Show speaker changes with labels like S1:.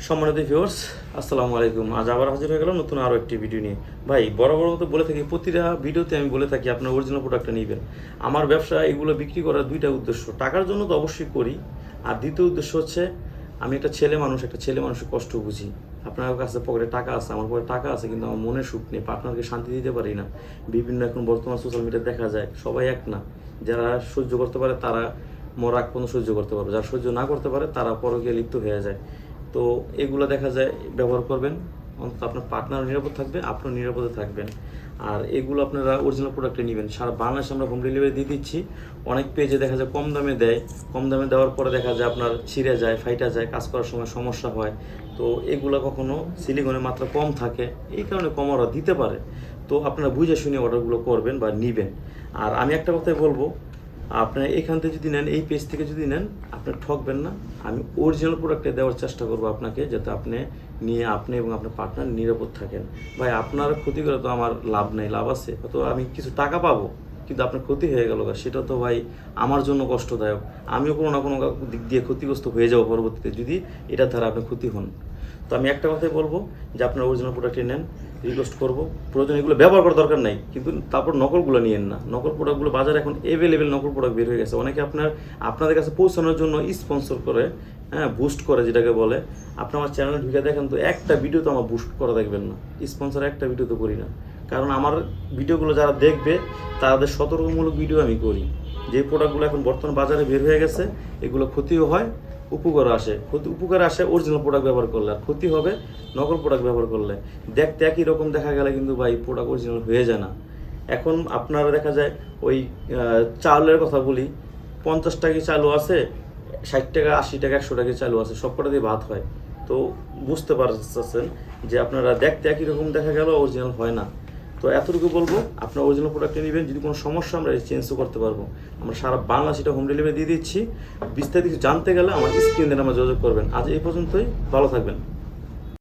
S1: সম্মানিত ভিউয়ার্স, আসসালামু আলাইকুম। আজ আবার হাজির হয়ে গেলাম নতুন আরও একটি ভিডিও নিয়ে। ভাই বড় মতো বলে থাকি, প্রতিটা ভিডিওতে আমি বলে থাকি আপনার অরিজিনাল প্রোডাক্টটা নেবেন। আমার ব্যবসা এগুলো বিক্রি করার দুইটা উদ্দেশ্য, টাকার জন্য তো অবশ্যই করি, আর দ্বিতীয় উদ্দেশ্য হচ্ছে আমি একটা ছেলে মানুষের কষ্ট বুঝি। আপনার কাছে পকেটে টাকা আছে, আমার পকেটে টাকা আছে, কিন্তু আমার মনে সুখ নেই, পার্টনারকে শান্তি দিতে পারি না। বিভিন্ন এখন বর্তমান সোশ্যাল মিডিয়ায় দেখা যায় সবাই এক না। যারা সহ্য করতে পারে তারা মরাক পর্যন্ত সহ্য করতে পারবে, যারা সহ্য না করতে পারে তারা পরকীয়ায় লিপ্ত হয়ে যায়। তো এগুলো দেখা যায় ব্যবহার করবেন, অন্তত আপনার পার্টনার নিরাপদ থাকবে, আপনিও নিরাপদে থাকবেন। আর এগুলো আপনারা অরিজিনাল প্রোডাক্টে নেবেন। সারা বাংলাদেশে আমরা হোম ডেলিভারি দিয়ে দিচ্ছি। অনেক পেজে দেখা যায় কম দামে দেয়, কম দামে দেওয়ার পরে দেখা যায় আপনার ছিঁড়ে যায়, ফাইটা যায়, কাজ করার সময় সমস্যা হয়। তো এগুলো কখনো সিলিকনের মাত্রা কম থাকে, এই কারণে কম অর্ডার দিতে পারে। তো আপনারা বুঝে শুনে অর্ডারগুলো করবেন বা নেবেন। আর আমি একটা কথাই বলবো, আপনার এখান থেকে যদি নেন, এই পেজ থেকে যদি নেন, আপনার ঠকবেন না। আমি অরিজিনাল প্রোডাক্টে দেওয়ার চেষ্টা করবো আপনাকে, যাতে আপনি নিয়ে আপনি এবং আপনার পার্টনার নিরাপদ থাকেন। ভাই আপনার ক্ষতি করে তো আমার লাভ নেই, লাভ আছে তো আমি কিছু টাকা পাবো, কিন্তু আপনার ক্ষতি হয়ে গেল, সেটা তো ভাই আমার জন্য কষ্টদায়ক। আমিও কোনো না কোনো দিক দিয়ে ক্ষতিগ্রস্ত হয়ে যাবো পরবর্তীতে যদি এটার দ্বারা আপনি ক্ষতি হন। তো আমি একটা কথাই বলবো যে আপনার অরিজিনাল প্রোডাক্টটি নেন, রিকোয়েস্ট করবো। প্রয়োজন এগুলো ব্যবহার করার দরকার নাই, কিন্তু তারপর নকলগুলো নিয়েন না। নকল প্রোডাক্টগুলো বাজারে এখন অ্যাভেলেবেল নকল প্রোডাক্ট বের হয়ে গেছে। অনেকে আপনাদের কাছে পৌঁছানোর জন্য স্পন্সর করে, বুস্ট করে যেটাকে বলে। আপনি আমার চ্যানেলে ঢুকে দেখেন তো একটা ভিডিও তো আমার বুস্ট করা দেখবেন না, স্পন্সর একটা ভিডিও তো করি না। কারণ আমার ভিডিওগুলো যারা দেখবে তাদের সতর্কমূলক ভিডিও আমি করি। যে প্রোডাক্টগুলো এখন বর্তমান বাজারে বের হয়ে গেছে, এগুলো ক্ষতিও হয়, উপকার আসে অরিজিনাল প্রোডাক্ট ব্যবহার করলে, আর ক্ষতি হবে নকল প্রোডাক্ট ব্যবহার করলে। দেখতে একই রকম দেখা গেলে কিন্তু ভাই প্রোডাক্ট অরিজিনাল হয়ে যায় না। এখন আপনারা দেখা যায় ওই চাউলের কথা বলি, 50 টাকা চালু আছে, 60 টাকা 80 টাকা 100 টাকা চালু আছে, সব কটা দিয়ে ভাত হয়। তো বুঝতে পারছেন যে আপনারা দেখতে একই রকম দেখা গেল, অরিজিনাল হয় না। তো এতটুকু বলবো, আপনার অরিজিনাল প্রোডাক্টে নেবেন। যদি কোনো সমস্যা আমরা চেঞ্জও করতে পারবো। আমরা সারা বাংলাদেশ এটা হোম ডেলিভারি দিয়ে দিচ্ছি। বিস্তারিত জানতে গেলে আমার স্ক্রিনে আমরা যোগাযোগ করবেন। আজ এই পর্যন্তই, ভালো থাকবেন।